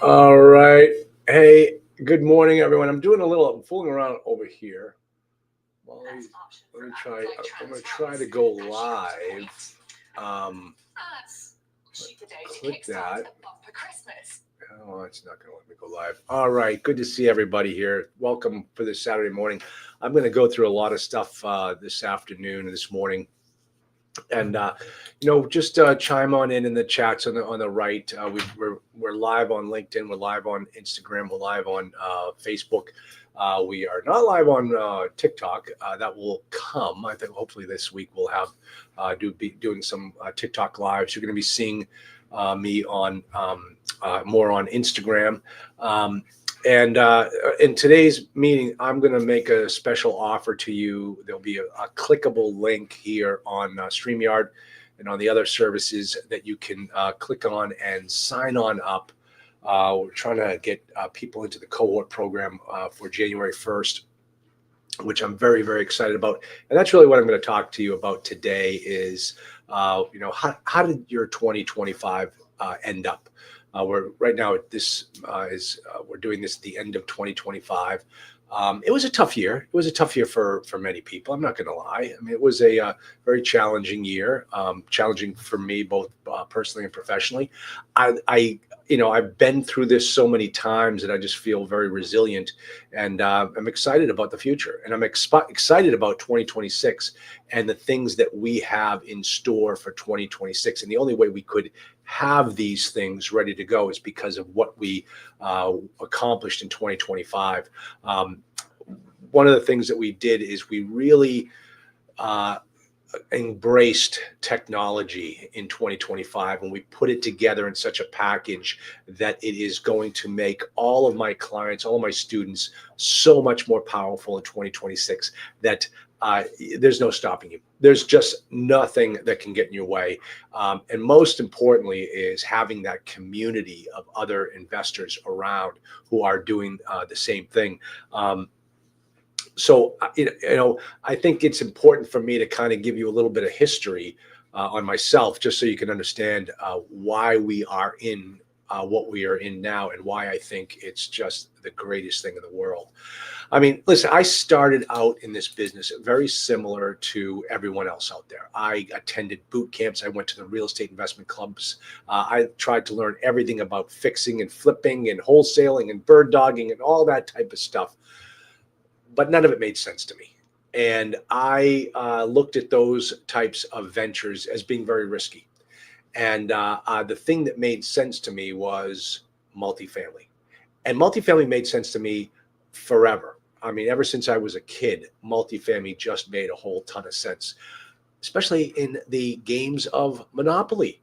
All right. Hey, good morning, everyone. I'm fooling around over here. Well, let me try. I'm going to try to go live. Um, Click that. Oh, it's not going to let me go live. All right. Good to see everybody here. Welcome for this Saturday morning. I'm going to go through a lot of stuff this afternoon and this morning. And just chime on in the chats on the right. We're live on LinkedIn. We're live on Instagram. We're live on Facebook. We are not live on TikTok. That will come. I think hopefully this week we'll have be doing some TikTok lives. You're going to be seeing me on more on Instagram. And in today's meeting, I'm going to make a special offer to you. There'll be a clickable link here on StreamYard and on the other services that you can click on and sign on up. We're trying to get people into the cohort program for January 1st, which I'm very, very excited about. And that's really what I'm going to talk to you about today is, how did your 2025 end up? We're right now. We're doing this at the end of 2025. It was a tough year. It was a tough year for many people. I'm not going to lie. I mean, it was a very challenging year. Challenging for me both personally and professionally. I've been through this so many times that I just feel very resilient, and I'm excited about the future. And I'm excited about 2026 and the things that we have in store for 2026. And the only way we could have these things ready to go is because of what we accomplished in 2025. One of the things that we did is we really embraced technology in 2025, and we put it together in such a package that it is going to make all of my clients, all of my students so much more powerful in 2026 that there's no stopping you. There's just nothing that can get in your way. And most importantly is having that community of other investors around who are doing the same thing. So, I think it's important for me to kind of give you a little bit of history on myself, just so you can understand why we are in what we are in now and why I think it's just the greatest thing in the world. I mean, listen, I started out in this business very similar to everyone else out there. I attended boot camps. I went to the real estate investment clubs. I tried to learn everything about fixing and flipping and wholesaling and bird dogging and all that type of stuff. But none of it made sense to me. And I looked at those types of ventures as being very risky. And the thing that made sense to me was multifamily. And multifamily made sense to me forever. I mean, ever since I was a kid, multifamily just made a whole ton of sense, especially in the games of Monopoly.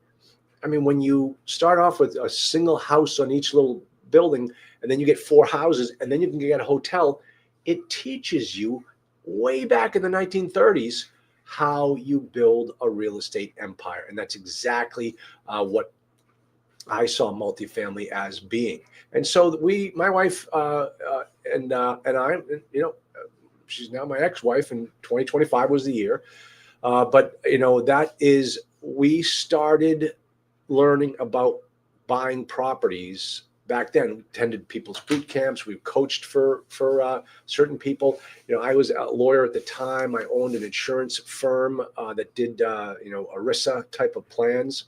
I mean, when you start off with a single house on each little building, and then you get four houses, and then you can get a hotel, it teaches you way back in the 1930s how you build a real estate empire. And that's exactly what I saw multifamily as being. And so my wife and I, she's now my ex-wife, and 2025 was the year. But we started learning about buying properties back then. We attended people's boot camps. We coached for certain people. I was a lawyer at the time. I owned an insurance firm that did ERISA type of plans,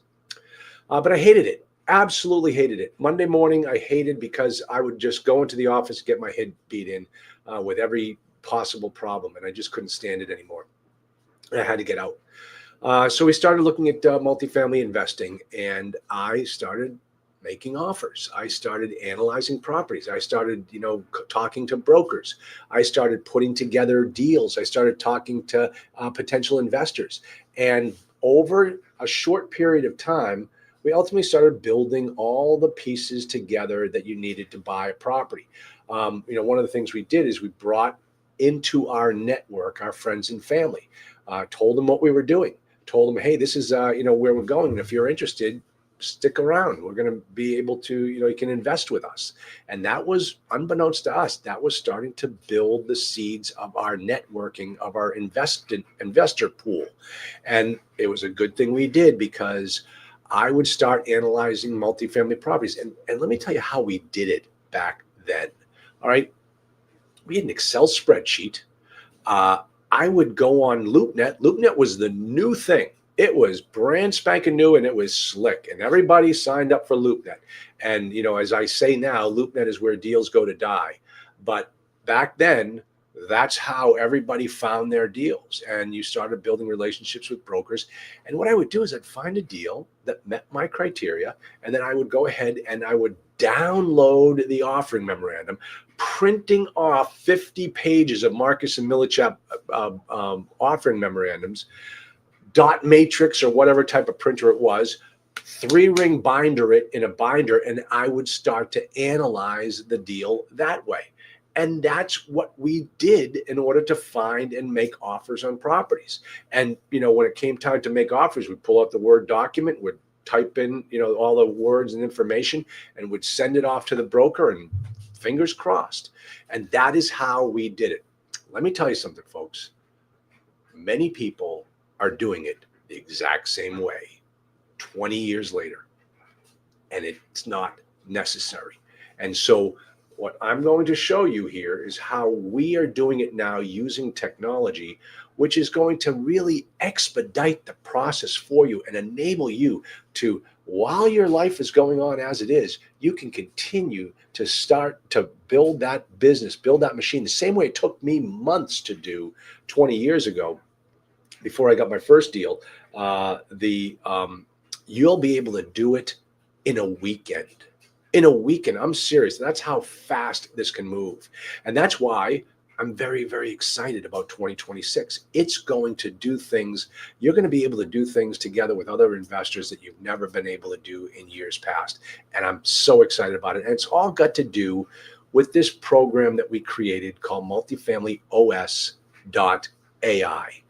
but I hated it. Absolutely hated it. Monday morning, I hated because I would just go into the office, get my head beat in with every possible problem, and I just couldn't stand it anymore. I had to get out. So we started looking at multifamily investing, and I started making offers. I started analyzing properties. I started, talking to brokers. I started putting together deals. I started talking to potential investors. And over a short period of time, we ultimately started building all the pieces together that you needed to buy a property. One of the things we did is we brought into our network our friends and family, told them what we were doing, told them, hey, this is where we're going. And if you're interested, stick around. We're going to be able to, you can invest with us. And that was, unbeknownst to us, that was starting to build the seeds of our networking, of our investor pool. And it was a good thing we did, because I would start analyzing multifamily properties. And let me tell you how we did it back then. All right. We had an Excel spreadsheet. Uh, I would go on LoopNet. LoopNet was the new thing. It was brand spanking new and it was slick, and everybody signed up for LoopNet. And as I say now, LoopNet is where deals go to die. But back then, that's how everybody found their deals. And you started building relationships with brokers. And what I would do is I'd find a deal that met my criteria, and then I would go ahead and I would download the offering memorandum, printing off 50 pages of Marcus and Millichap offering memorandums, dot matrix or whatever type of printer it was, 3-ring binder it in a binder, and I would start to analyze the deal that way. And that's what we did in order to find and make offers on properties. And when it came time to make offers, we'd pull out the Word document, would type in all the words and information, and would send it off to the broker, and fingers crossed. And that is how we did it. Let me tell you something, folks. Many people are doing it the exact same way 20 years later, and it's not necessary. And so what I'm going to show you here is how we are doing it now using technology, which is going to really expedite the process for you and enable you to, while your life is going on as it is, you can continue to start to build that business, build that machine, the same way it took me months to do 20 years ago before I got my first deal. You'll be able to do it in a weekend. In a weekend, I'm serious. That's how fast this can move. And that's why I'm very, very excited about 2026. It's going to do things. You're going to be able to do things together with other investors that you've never been able to do in years past. And I'm so excited about it. And it's all got to do with this program that we created called MultifamilyOS AI.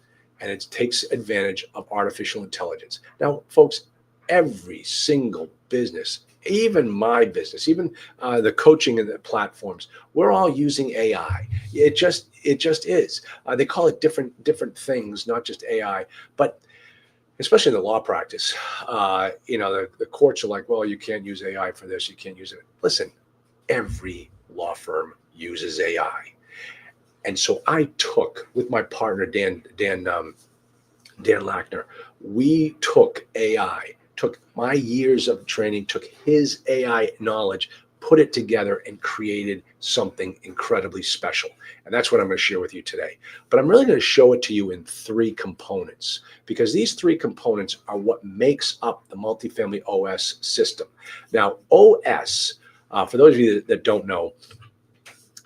And it takes advantage of artificial intelligence. Now, folks, every single business, even my business, even the coaching and the platforms, we're all using AI. It just is. They call it different things, not just AI, but especially in the law practice, the courts are like, well, you can't use AI for this, you can't use it. Listen, every law firm uses AI. And so I took, with my partner, Dan Lackner, we took AI, took my years of training, took his AI knowledge, put it together and created something incredibly special. And that's what I'm going to share with you today. But I'm really going to show it to you in 3 components, because these 3 components are what makes up the Multifamily OS system. Now, OS, for those of you that don't know,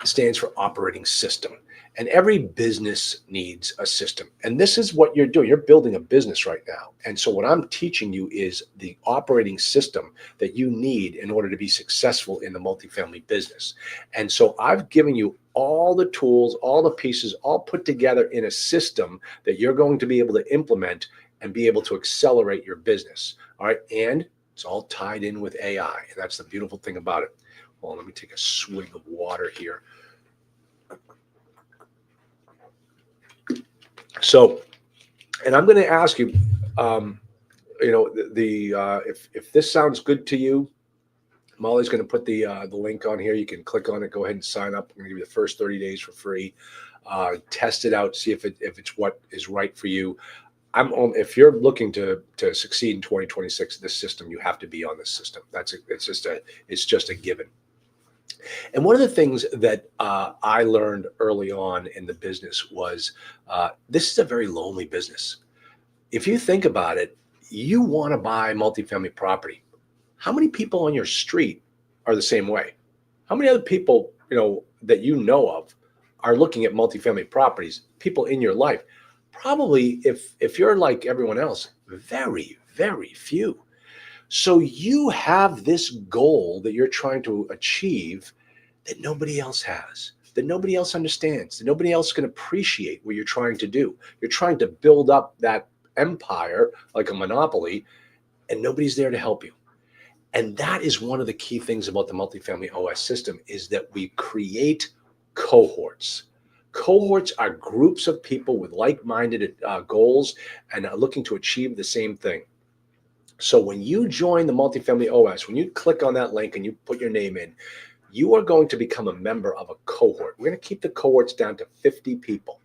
stands for operating system. And every business needs a system. And this is what you're doing. You're building a business right now. And so what I'm teaching you is the operating system that you need in order to be successful in the multifamily business. And so I've given you all the tools, all the pieces, all put together in a system that you're going to be able to implement and be able to accelerate your business. All right. And it's all tied in with AI. And that's the beautiful thing about it. Well, let me take a swig of water here. So, and I'm going to ask you, if this sounds good to you, Molly's going to put the link on here. You can click on it, go ahead and sign up. I'm going to give you the first 30 days for free. Test it out, see if it's what is right for you. If you're looking to succeed in 2026, this system, you have to be on this system. It's just a given. And one of the things that I learned early on in the business was this is a very lonely business. If you think about it, you want to buy multifamily property. How many people on your street are the same way? How many other people, that you know of are looking at multifamily properties? People in your life? Probably, if you're like everyone else, very, very few. So you have this goal that you're trying to achieve that nobody else has, that nobody else understands, that nobody else can appreciate what you're trying to do. You're trying to build up that empire like a monopoly, and nobody's there to help you. And that is one of the key things about the Multifamily OS system, is that we create cohorts. Cohorts are groups of people with like-minded goals and are looking to achieve the same thing. So when you join the Multifamily OS, when you click on that link and you put your name in, you are going to become a member of a cohort. We're going to keep the cohorts down to 50 people.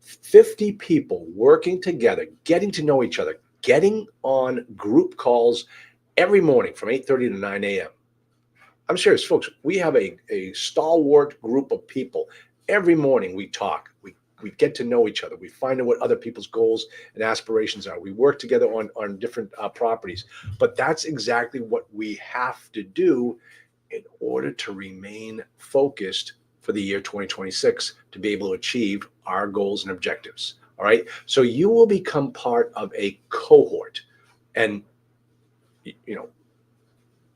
50 people working together, getting to know each other, getting on group calls every morning from 8:30 to 9 a.m. I'm serious, folks. We have a stalwart group of people. Every morning we talk. We get to know each other. We find out what other people's goals and aspirations are. We work together on different properties. But that's exactly what we have to do in order to remain focused for the year 2026 to be able to achieve our goals and objectives. All right. So you will become part of a cohort. And, you know,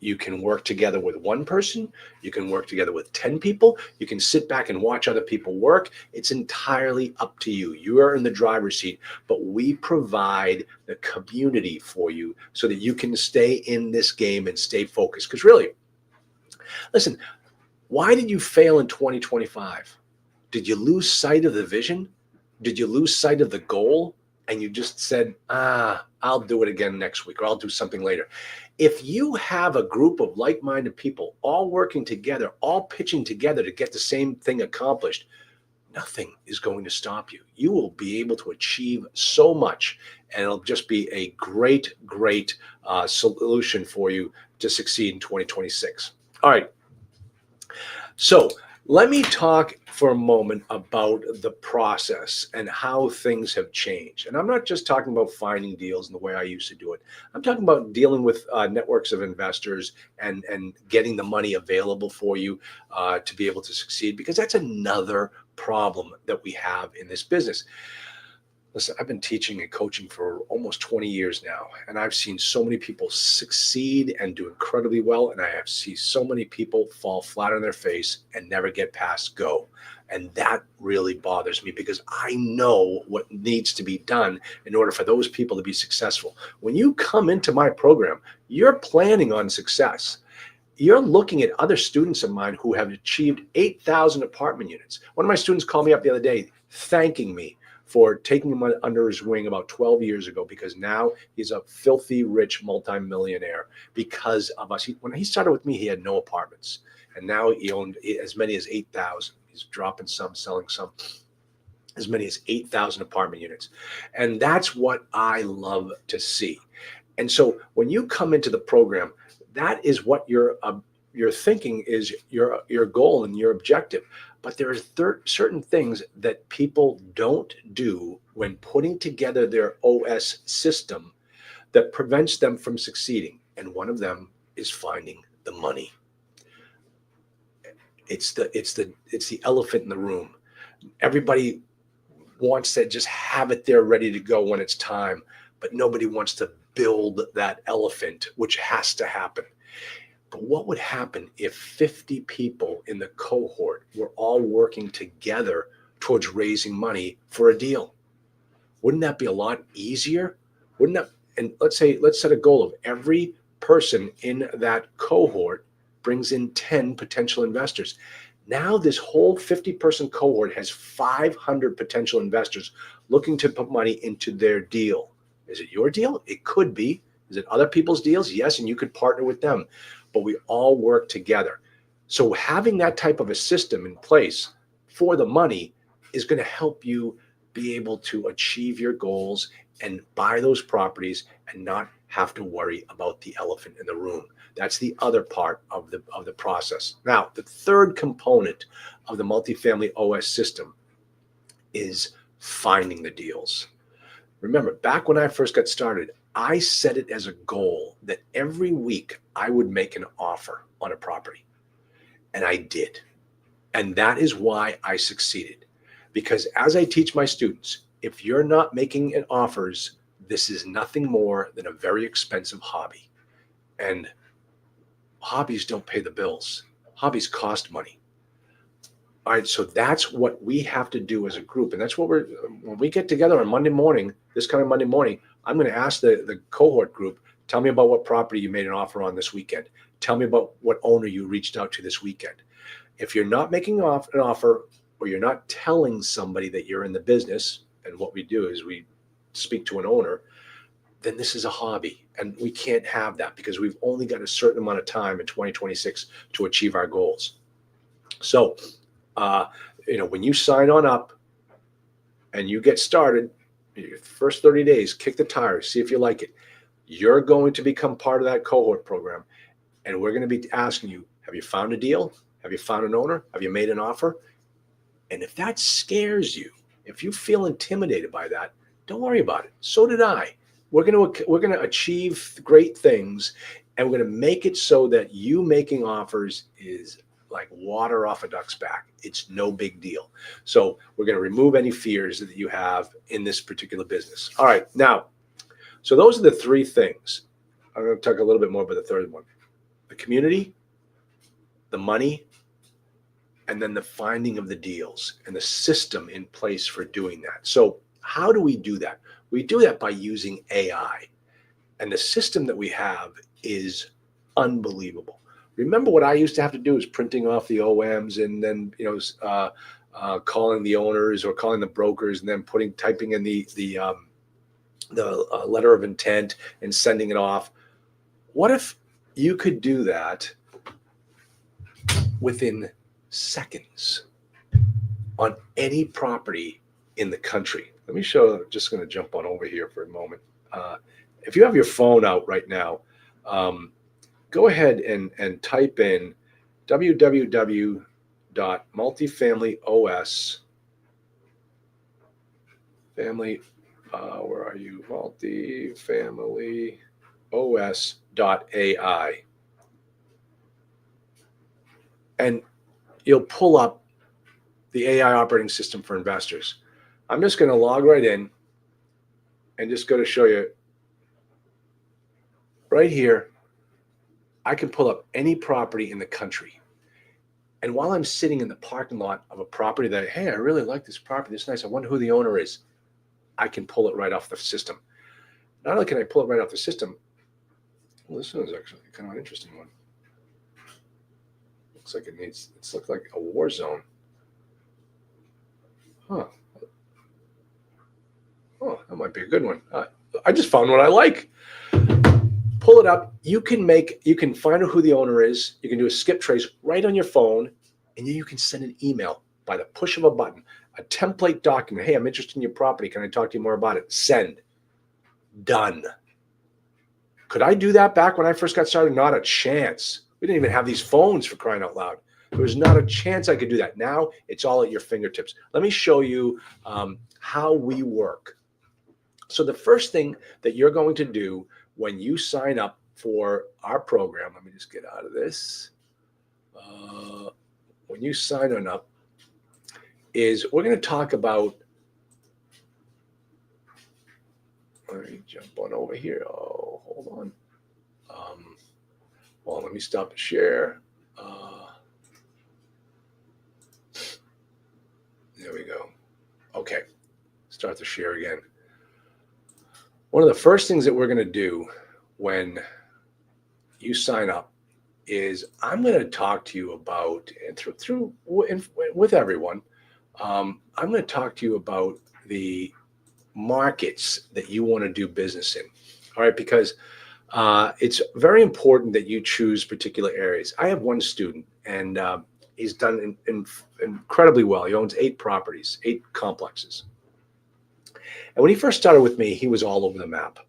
you can work together with one person. You can work together with 10 people. You can sit back and watch other people work. It's entirely up to you. You are in the driver's seat, but we provide the community for you so that you can stay in this game and stay focused. Because really, listen, why did you fail in 2025? Did you lose sight of the vision? Did you lose sight of the goal? And you just said, I'll do it again next week, or I'll do something later. If you have a group of like-minded people all working together, all pitching together to get the same thing accomplished, nothing is going to stop you. You will be able to achieve so much, and it'll just be a great, great solution for you to succeed in 2026. All right. So let me talk for a moment about the process and how things have changed. And I'm not just talking about finding deals in the way I used to do it. I'm talking about dealing with networks of investors and getting the money available for you to be able to succeed, because that's another problem that we have in this business. Listen, I've been teaching and coaching for almost 20 years now, and I've seen so many people succeed and do incredibly well, and I have seen so many people fall flat on their face and never get past go. And that really bothers me, because I know what needs to be done in order for those people to be successful. When you come into my program, you're planning on success. You're looking at other students of mine who have achieved 8,000 apartment units. One of my students called me up the other day thanking me for taking him under his wing about 12 years ago, because now he's a filthy rich multimillionaire because of us. When he started with me, he had no apartments, and now he owned as many as 8,000. He's dropping some, selling some, as many as 8,000 apartment units. And that's what I love to see. And so when you come into the program, that is what you're thinking is your goal and your objective. But there are certain things that people don't do when putting together their OS system that prevents them from succeeding. And one of them is finding the money. It's the elephant in the room. Everybody wants to just have it there ready to go when it's time, but nobody wants to build that elephant, which has to happen. But what would happen if 50 people in the cohort were all working together towards raising money for a deal? Wouldn't that be a lot easier? Wouldn't that? And let's set a goal of every person in that cohort brings in 10 potential investors. Now this whole 50-person cohort has 500 potential investors looking to put money into their deal. Is it your deal? It could be. Is it other people's deals? Yes, and you could partner with them. But we all work together. So having that type of a system in place for the money is going to help you be able to achieve your goals and buy those properties and not have to worry about the elephant in the room. That's the other part of the process. Now, the third component of the Multifamily OS system is finding the deals. Remember, back when I first got started, I set it as a goal that every week I would make an offer on a property. And I did. And that is why I succeeded. Because as I teach my students, if you're not making an offers, this is nothing more than a very expensive hobby. And hobbies don't pay the bills. Hobbies cost money. All right, so that's what we have to do as a group. And that's what when we get together on Monday morning, this coming Monday morning, I'm going to ask the cohort group, tell me about what property you made an offer on this weekend. Tell me about what owner you reached out to this weekend. If you're not making an offer, or you're not telling somebody that you're in the business, and what we do is we speak to an owner, then this is a hobby. And we can't have that because we've only got a certain amount of time in 2026 to achieve our goals. So, when you sign on up and you get started, your first 30 days, kick the tires, see if you like it. You're going to become part of that cohort program. And we're going to be asking you, have you found a deal? Have you found an owner? Have you made an offer? And if that scares you, if you feel intimidated by that, don't worry about it. So did I. We're going to achieve great things, and we're going to make it so that you making offers is like water off a duck's back. It's no big deal. So we're going to remove any fears that you have in this particular business. All right. Now, so those are the three things. I'm going to talk a little bit more about the third one: the community, the money, and then the finding of the deals and the system in place for doing that. So how do we do that? We do that by using AI. And the system that we have is unbelievable. Remember what I used to have to do is printing off the OMs and then calling the owners or calling the brokers and then typing in the letter of intent and sending it off. What if you could do that within seconds on any property in the country? Let me show. I'm just going to jump on over here for a moment. If you have your phone out right now, go ahead and type in www.multifamilyOS where are you? multifamilyOS.ai. And you'll pull up the AI operating system for investors. I'm just going to log right in and just go to show you right here. I can pull up any property in the country. And while I'm sitting in the parking lot of a property that, hey, I really like this property, it's nice, I wonder who the owner is, I can pull it right off the system. Not only can I pull it right off the system, well, this one is actually kind of an interesting one. Looks like it's looked like a war zone. Huh. Oh, that might be a good one. I just found what I like. Pull it up. You can find out who the owner is. You can do a skip trace right on your phone, and then you can send an email by the push of a button, a template document. Hey, I'm interested in your property. Can I talk to you more about it? Send. Done. Could I do that back when I first got started? Not a chance. We didn't even have these phones, for crying out loud. There was not a chance I could do that. Now it's all at your fingertips. Let me show you how we work. So the first thing that you're going to do when you sign up for our program, let me just get out of this. When you sign on up, is we're going to talk about, let me jump on over here. Oh, hold on. Well, let me stop the share. There we go. Okay, start the share again. One of the first things that we're going to do when you sign up is I'm going to talk to you about, and with everyone, I'm going to talk to you about the markets that you want to do business in. All right, because it's very important that you choose particular areas. I have one student, and he's done incredibly well. He owns 8 properties, 8 complexes. And when he first started with me, he was all over the map.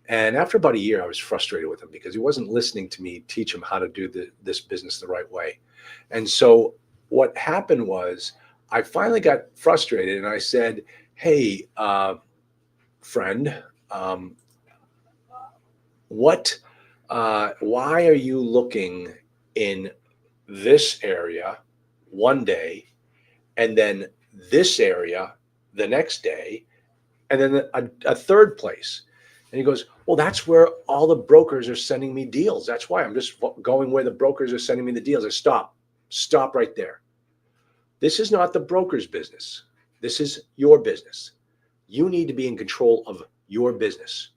And after about a year, I was frustrated with him because he wasn't listening to me teach him how to do this business the right way. And so what happened was I finally got frustrated and I said, hey, friend, why are you looking in this area one day and then this area the next day and then a third place? And he goes, well, that's where all the brokers are sending me deals. That's why I'm just going where the brokers are sending me the deals. I stop right there. This is not the broker's business. This is your business. You need to be in control of your business.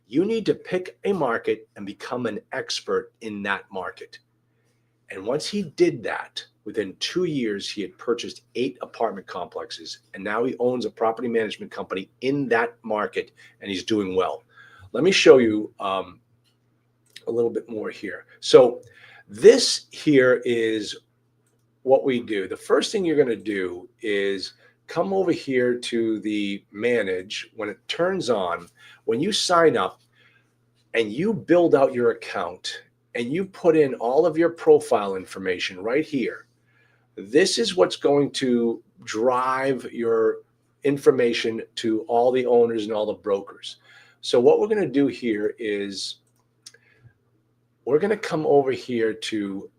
You need to pick a market and become an expert in that market. And once he did that, within 2 years, he had purchased 8 apartment complexes, and now he owns a property management company in that market, and he's doing well. Let me show you a little bit more here. So this here is what we do. The first thing you're going to do is come over here to the manage. When it turns on, when you sign up and you build out your account and you put in all of your profile information right here, this is what's going to drive your information to all the owners and all the brokers. So what we're going to do here is we're going to come over here to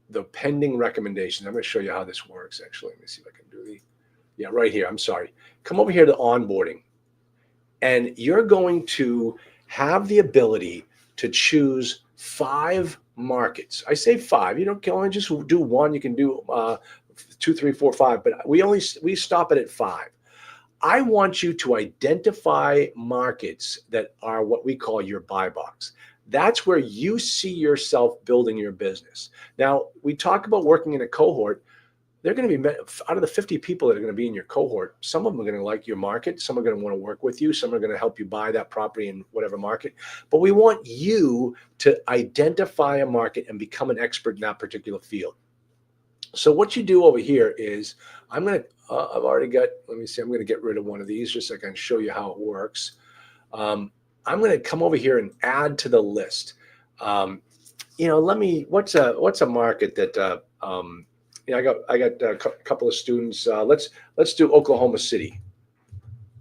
the pending recommendations. I'm going to show you how this works. Actually, let me see if I can do right here. I'm sorry. Come over here to onboarding, and you're going to have the ability to choose 5 markets. I say 5. You don't only just do one. You can do 2, 3, 4, 5, but we stop it at 5. I want you to identify markets that are what we call your buy box. That's where you see yourself building your business. Now, we talk about working in a cohort. They're going to be, out of the 50 people that are going to be in your cohort, some of them are going to like your market. Some are going to want to work with you. Some are going to help you buy that property in whatever market. But we want you to identify a market and become an expert in that particular field. So what you do over here is, I've already got, let me see, I'm going to get rid of one of these just so I can show you how it works. I'm going to come over here and add to the list. What's a market that, I got a couple of students. Let's do Oklahoma City.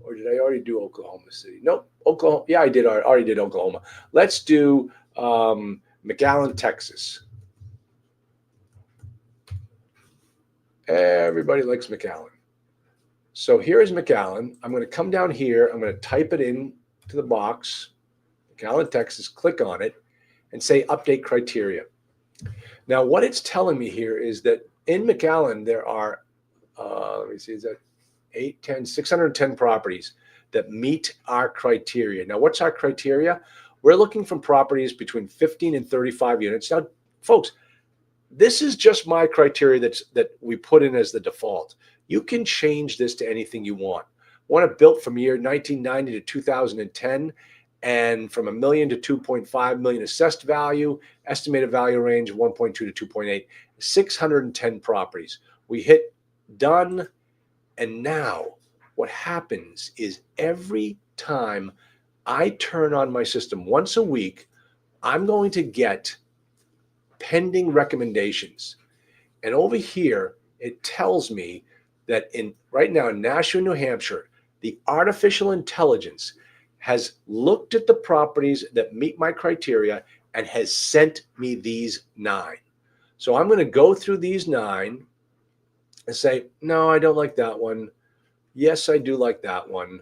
Or did I already do Oklahoma City? Nope. Oklahoma. Yeah, I did. I already did Oklahoma. Let's do McAllen, Texas. Everybody likes McAllen. So here is McAllen. I'm going to come down here. I'm going to type it in to the box, McAllen, Texas, click on it, and say update criteria. Now, what it's telling me here is that in McAllen, there are, let me see, is that 610 properties that meet our criteria. Now, what's our criteria? We're looking for properties between 15 and 35 units. Now, folks, this is just my criteria that we put in as the default. You can change this to anything you want. Want it built from year 1990 to 2010, and from $1 million to 2.5 million assessed value, estimated value range 1.2 to 2.8, 610 properties. We hit done, and now what happens is every time I turn on my system once a week, I'm going to get pending recommendations. And over here, it tells me that right now in Nashua, New Hampshire, the artificial intelligence has looked at the properties that meet my criteria and has sent me these 9. So I'm going to go through these 9 and say, no, I don't like that one. Yes, I do like that one.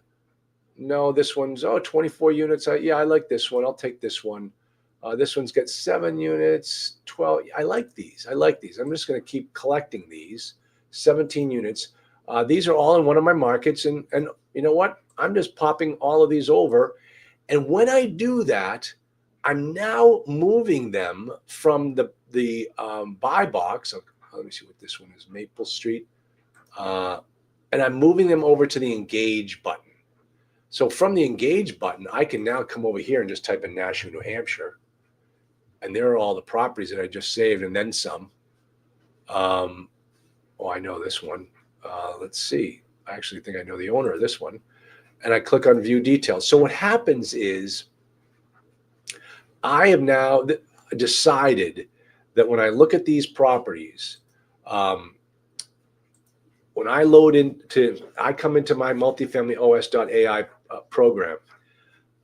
No, this one's, 24 units. Yeah, I like this one. I'll take this one. This one's got 7 units, 12. I like these. I'm just going to keep collecting these. 17 units. These are all in one of my markets. And you know what? I'm just popping all of these over. And when I do that, I'm now moving them from the buy box. Let me see what this one is, Maple Street. And I'm moving them over to the engage button. So from the engage button, I can now come over here and just type in Nashua, New Hampshire. And there are all the properties that I just saved and then some. I know this one. Let's see. I actually think I know the owner of this one. And I click on view details. So what happens is I have now decided that when I look at these properties, when I come into my MultifamilyOS AI program,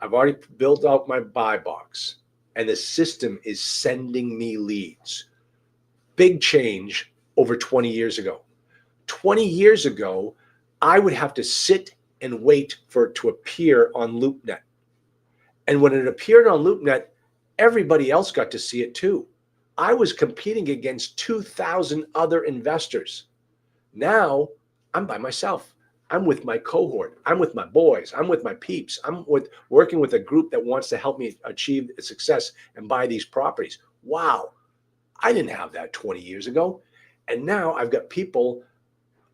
I've already built out my buy box, and the system is sending me leads. Big change over 20 years ago. 20 years ago, I would have to sit and wait for it to appear on LoopNet. And when it appeared on LoopNet, everybody else got to see it too. I was competing against 2,000 other investors. Now I'm by myself. I'm with my cohort. I'm with my boys. I'm with my peeps. Working with a group that wants to help me achieve success and buy these properties. Wow. I didn't have that 20 years ago. And now I've got people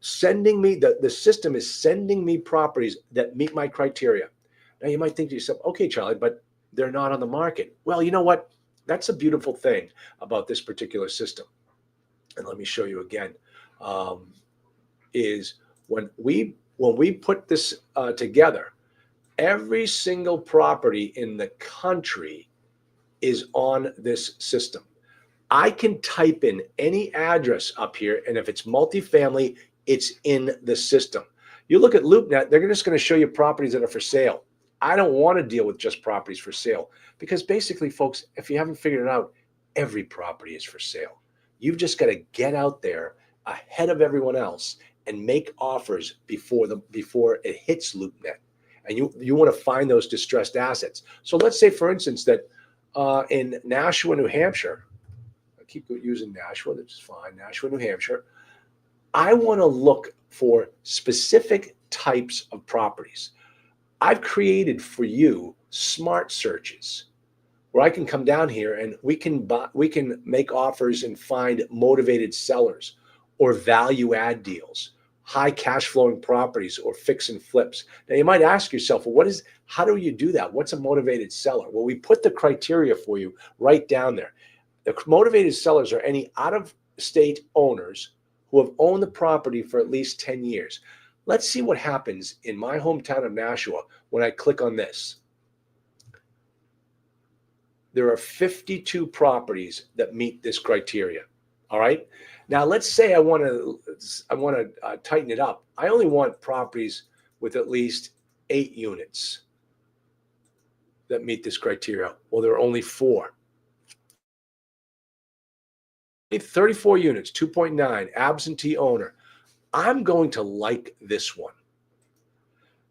sending me, the system is sending me properties that meet my criteria. Now you might think to yourself, okay, Charlie, but they're not on the market. Well, you know what? That's a beautiful thing about this particular system. And let me show you again. Is when we put this together, every single property in the country is on this system. I can type in any address up here, and if it's multifamily, it's in the system. You look at LoopNet, they're just going to show you properties that are for sale. I don't want to deal with just properties for sale because basically, folks, if you haven't figured it out, every property is for sale. You've just got to get out there ahead of everyone else and make offers before it hits LoopNet. And you want to find those distressed assets. So let's say, for instance, that in Nashua, New Hampshire, I keep using Nashua, that's fine, Nashua, New Hampshire, I want to look for specific types of properties. I've created for you smart searches where I can come down here and we can make offers and find motivated sellers or value add deals, high cash flowing properties, or fix and flips. Now you might ask yourself, well, how do you do that? What's a motivated seller? Well, we put the criteria for you right down there. The motivated sellers are any out-of-state owners who have owned the property for at least 10 years. Let's see what happens in my hometown of Nashua when I click on this. There are 52 properties that meet this criteria. All right. Now let's say I want to tighten it up. I only want properties with at least 8 units that meet this criteria. Well, there are only 4. 34 units, 2.9, absentee owner. I'm going to like this one.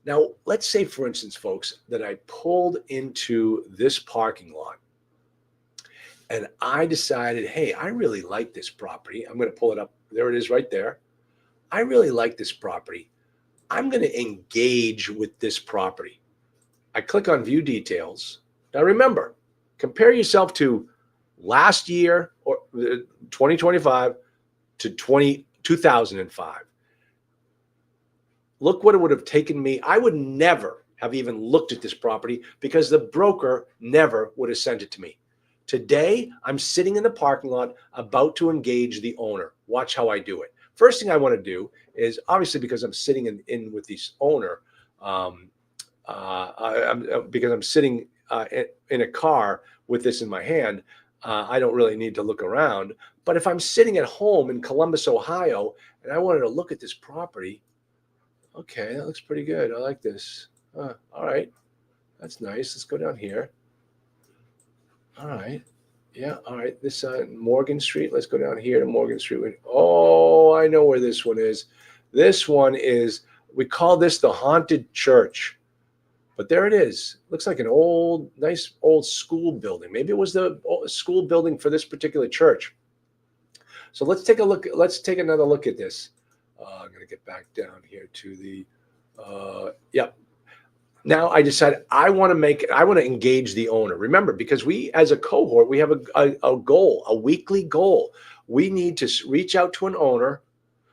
Now, let's say, for instance, folks, that I pulled into this parking lot and I decided, hey, I really like this property. I'm going to pull it up. There it is right there. I really like this property. I'm going to engage with this property. I click on view details. Now, remember, compare yourself to last year or 2025 to 2005. Look what it would have taken me. I would never have even looked at this property because the broker never would have sent it to me. Today, I'm sitting in the parking lot about to engage the owner. Watch how I do it. First thing I want to do is, obviously, because I'm sitting in with this owner, because I'm sitting in a car with this in my hand, I don't really need to look around. But if I'm sitting at home in Columbus, Ohio, and I wanted to look at this property, okay, that looks pretty good. I like this. All right, that's nice. Let's go down here. All right. Yeah. All right. This Morgan Street. Let's go down here to Morgan Street. Oh, I know where this one is. This one is, we call this the haunted church. But there it is. Looks like an nice old school building. Maybe it was the school building for this particular church. So let's take a look. Let's take another look at this. I'm going to get back down here to the, yep. Now I decided I want to engage the owner. Remember, because we, as a cohort, we have a goal, a weekly goal. We need to reach out to an owner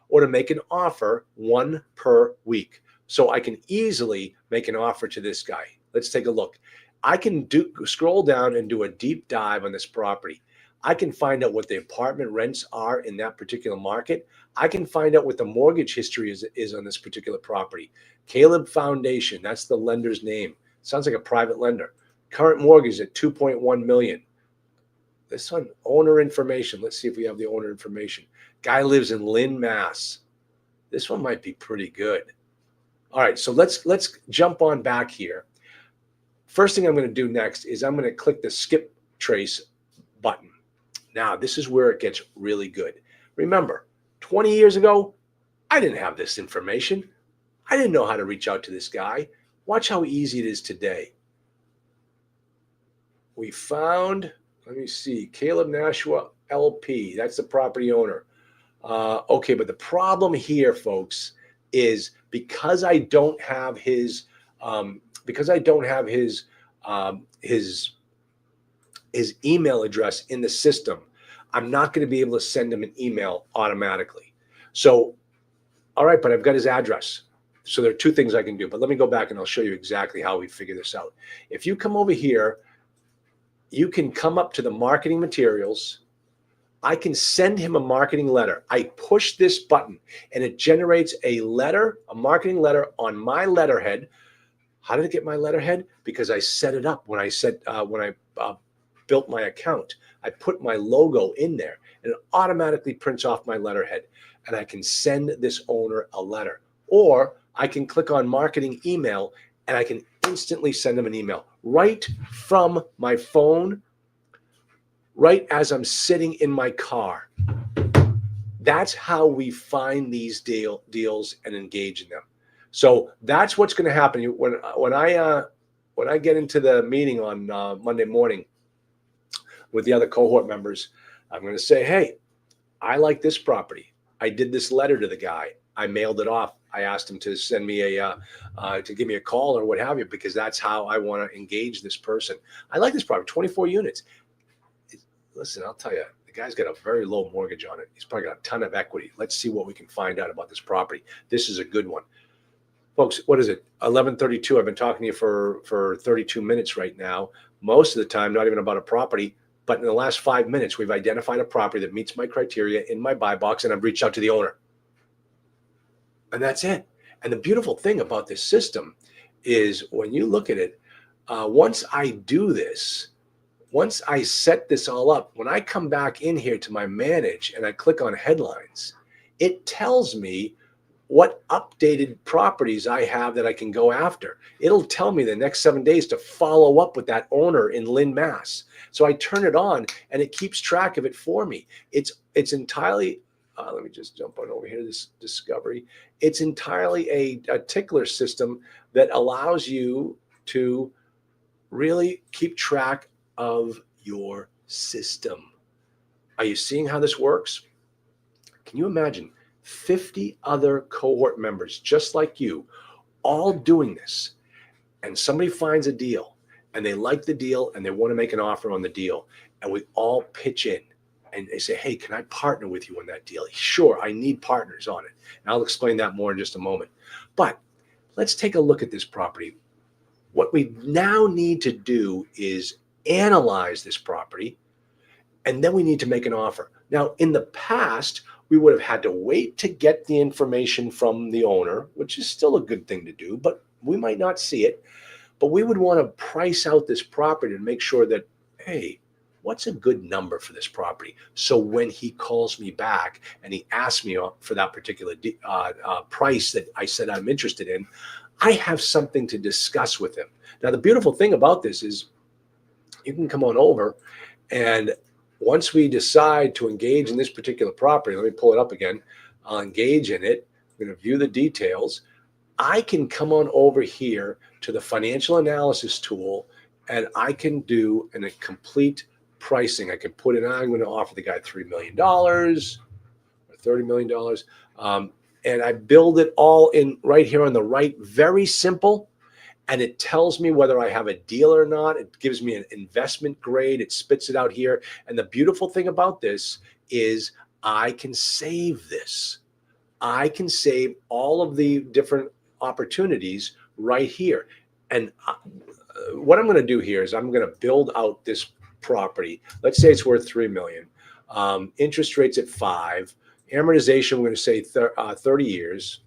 or to make an offer, 1 per week. So I can easily make an offer to this guy. Let's take a look. I can scroll down and do a deep dive on this property. I can find out what the apartment rents are in that particular market. I can find out what the mortgage history is on this particular property. Caleb Foundation, that's the lender's name. Sounds like a private lender. Current mortgage at $2.1 million. This one, owner information. Let's see if we have the owner information. Guy lives in Lynn, Mass. This one might be pretty good. All right, so let's jump on back here. First thing I'm going to do next is I'm going to click the skip trace button. Now, this is where it gets really good. Remember, 20 years ago, I didn't have this information. I didn't know how to reach out to this guy. Watch how easy it is today. We found, let me see, Caleb Nashua LP. That's the property owner. Okay, but the problem here, folks, is because I don't have his email address in the system, I'm not going to be able to send him an email automatically. So, all right, but I've got his address. So there are 2 things I can do, but let me go back and I'll show you exactly how we figure this out. If you come over here you can come up to the marketing materials. I can send him a marketing letter. I push this button and it generates a letter, a marketing letter on my letterhead. How did it get my letterhead? Because I set it up when I built my account. I put my logo in there and it automatically prints off my letterhead. And I can send this owner a letter. Or I can click on marketing email and I can instantly send them an email right from my phone, right as I'm sitting in my car. That's how we find these deals and engage in them. So that's what's going to happen when I get into the meeting on Monday morning with the other cohort members. I'm going to say, hey, I like this property. I did this letter to the guy. I mailed it off. I asked him to send me to give me a call or what have you, because that's how I want to engage this person. I like this property, 24 units. Listen, I'll tell you, the guy's got a very low mortgage on it. He's probably got a ton of equity. Let's see what we can find out about this property. This is a good one. Folks, what is it? 11:32. I've been talking to you for 32 minutes right now. Most of the time, not even about a property, but in the last 5 minutes, we've identified a property that meets my criteria in my buy box, and I've reached out to the owner. And that's it. And the beautiful thing about this system is when you look at it, once I do this, once I set this all up, when I come back in here to my manage and I click on headlines, it tells me what updated properties I have that I can go after. It'll tell me the next 7 days to follow up with that owner in Lynn, Mass. So I turn it on and it keeps track of it for me. It's entirely, let me just jump on over here, this discovery. It's entirely a tickler system that allows you to really keep track of your system. Are you seeing how this works? Can you imagine 50 other cohort members just like you all doing this, and somebody finds a deal and they like the deal and they want to make an offer on the deal, and we all pitch in and they say, hey, can I partner with you on that deal? Sure, I need partners on it. And I'll explain that more in just a moment. But let's take a look at this property. What we now need to do is analyze this property, and then we need to make an offer. Now, in the past, we would have had to wait to get the information from the owner, which is still a good thing to do, but we might not see it. But we would want to price out this property and make sure that, hey, what's a good number for this property? So when he calls me back and he asks me for that particular price that I said I'm interested in, I have something to discuss with him. Now, the beautiful thing about this is you can come on over, and once we decide to engage in this particular property, let me pull it up again. I'll engage in it. I'm going to view the details. I can come on over here to the financial analysis tool, and I can do a complete pricing. I can put in, I'm going to offer the guy $3 million or $30 million. And I build it all in right here on the right, very simple. And it tells me whether I have a deal or not. It gives me an investment grade. It spits it out here. And the beautiful thing about this is I can save this. I can save all of the different opportunities right here. And what I'm going to do here is I'm going to build out this property. Let's say it's worth $3 million. Interest rates at 5. Amortization, we're going to say 30 years.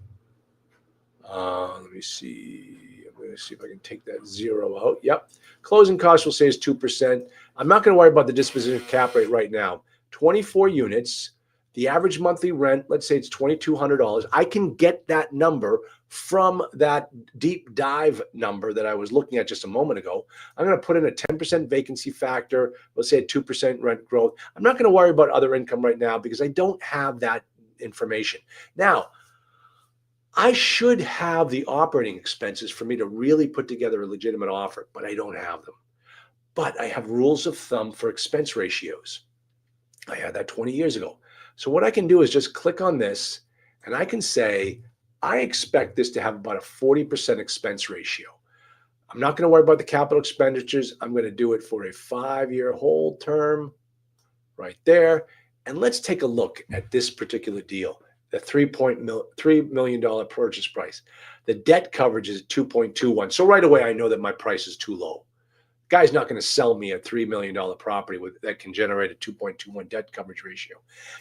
Let me see. I'm going to see if I can take that 0 out. Yep. Closing costs we'll say is 2%. I'm not going to worry about the disposition cap rate right now. 24 units. The average monthly rent, let's say it's $2,200. I can get that number from that deep dive number that I was looking at just a moment ago. I'm going to put in a 10% vacancy factor. Let's say a 2% rent growth. I'm not going to worry about other income right now because I don't have that information. Now, I should have the operating expenses for me to really put together a legitimate offer, but I don't have them. But I have rules of thumb for expense ratios. I had that 20 years ago. So what I can do is just click on this, and I can say, I expect this to have about a 40% expense ratio. I'm not going to worry about the capital expenditures. I'm going to do it for a 5-year hold term right there. And let's take a look at this particular deal, the $3 million purchase price. The debt coverage is 2.21. So right away, I know that my price is too low. Guy's not going to sell me a $3 million property that can generate a 2.21 debt coverage ratio.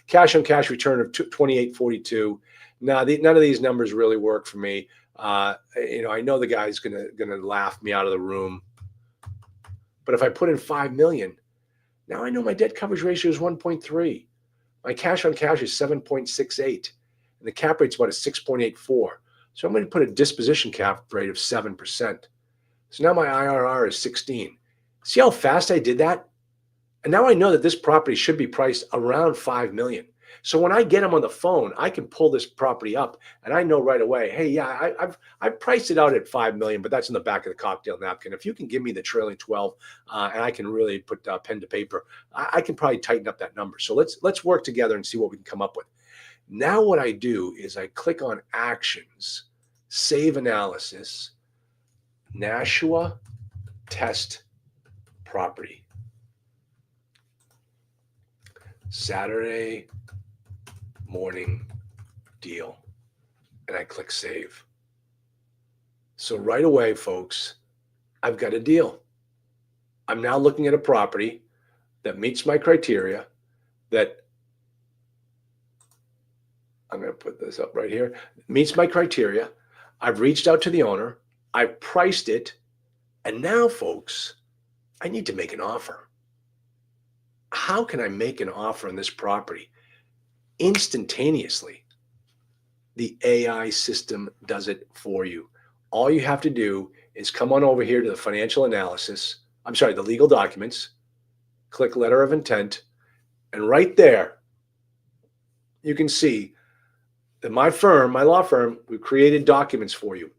Cash on cash return of 28.42. Now, none of these numbers really work for me. I know the guy's gonna laugh me out of the room. But if I put in 5 million, now I know my debt coverage ratio is 1.3. My cash on cash is 7.68, and the cap rate's about a 6.84. So I'm going to put a disposition cap rate of 7%. So now my IRR is 16. See how fast I did that? And now I know that this property should be priced around 5 million. So when I get them on the phone, I can pull this property up and I know right away, hey, yeah, I've priced it out at 5 million, but that's in the back of the cocktail napkin. If you can give me the trailing 12 and I can really put pen to paper, I can probably tighten up that number. So let's work together and see what we can come up with. Now what I do is I click on actions, save analysis, Nashua test property. Saturday morning deal, and I click save. So right away, folks, I've got a deal. I'm now looking at a property that meets my criteria, that I'm going to put this up right here, meets my criteria. I've reached out to the owner. I've priced it. And now, folks, I need to make an offer. How can I make an offer on this property? Instantaneously. The AI system does it for you. All you have to do is come on over here to the financial analysis. The legal documents, click letter of intent, and right there, you can see that my law firm, we've created documents for you.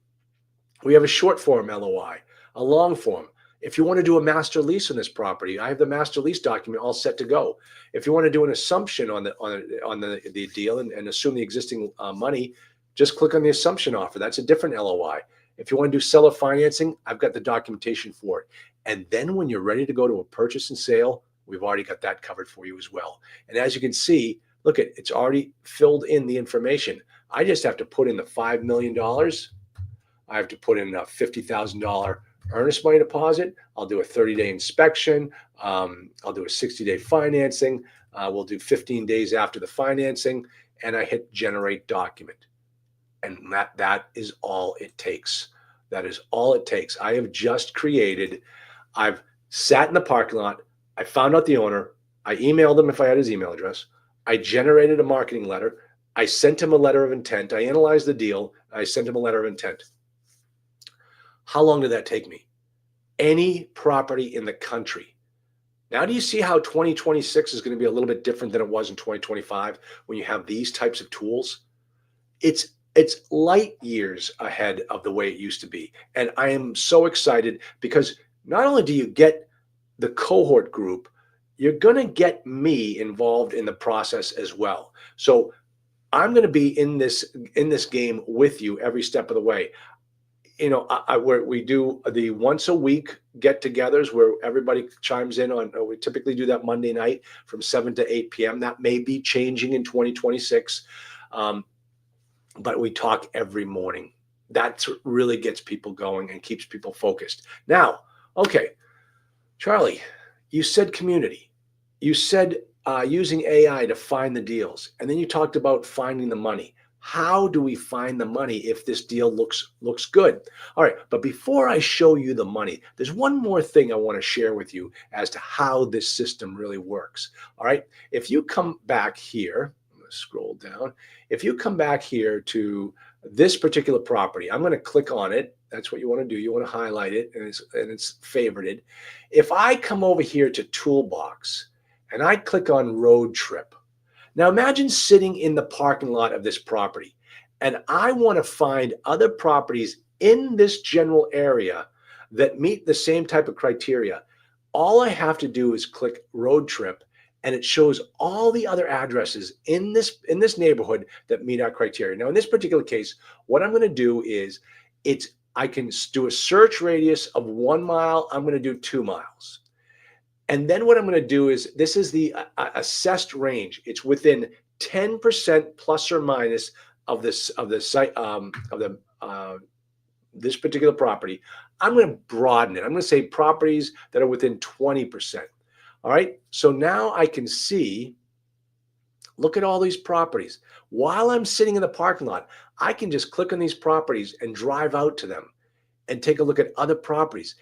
We have a short form LOI, a long form. If you want to do a master lease on this property, I have the master lease document all set to go. If you want to do an assumption on the deal and assume the existing money, just click on the assumption offer. That's a different LOI. If you want to do seller financing, I've got the documentation for it. And then when you're ready to go to a purchase and sale, we've already got that covered for you as well. And as you can see, look, it's already filled in the information. I just have to put in the $5 million. I have to put in a $50,000 earnest money deposit. I'll do a 30-day inspection. I'll do a 60-day financing. We'll do 15 days after the financing, and I hit generate document. And that is all it takes. That is all it takes. I have just created, I've sat in the parking lot. I found out the owner. I emailed him if I had his email address. I generated a marketing letter. I sent him a letter of intent. I analyzed the deal. I sent him a letter of intent. How long did that take me? Any property in the country. Now, do you see how 2026 is going to be a little bit different than it was in 2025 when you have these types of tools? It's light years ahead of the way it used to be. And I am so excited because not only do you get the cohort group, you're going to get me involved in the process as well. So I'm going to be in this game with you every step of the way. Where we do the once a week get-togethers where everybody chimes in on. We typically do that Monday night from 7 to 8 p.m. That may be changing in 2026, but we talk every morning. That really gets people going and keeps people focused. Now, okay, Charlie, you said community. You said using AI to find the deals, and then you talked about finding the money. How do we find the money if this deal looks good? All right, but before I show you the money, there's one more thing I want to share with you as to how this system really works. All right, if you come back here, I'm going to scroll down. If you come back here to this particular property, I'm going to click on it. That's what you want to do. You want to highlight it, and it's favorited. If I come over here to Toolbox and I click on Road Trip, now imagine sitting in the parking lot of this property, and I want to find other properties in this general area that meet the same type of criteria. All I have to do is click Road Trip, and it shows all the other addresses in this neighborhood that meet our criteria. Now, in this particular case, what I'm going to do is I can do a search radius of 1 mile. I'm going to do 2 miles. And then what I'm going to do is, this is the assessed range. It's within 10% plus or minus of this particular property. I'm going to broaden it. I'm going to say properties that are within 20%. All right. So now I can see, look at all these properties. While I'm sitting in the parking lot, I can just click on these properties and drive out to them and take a look at other properties.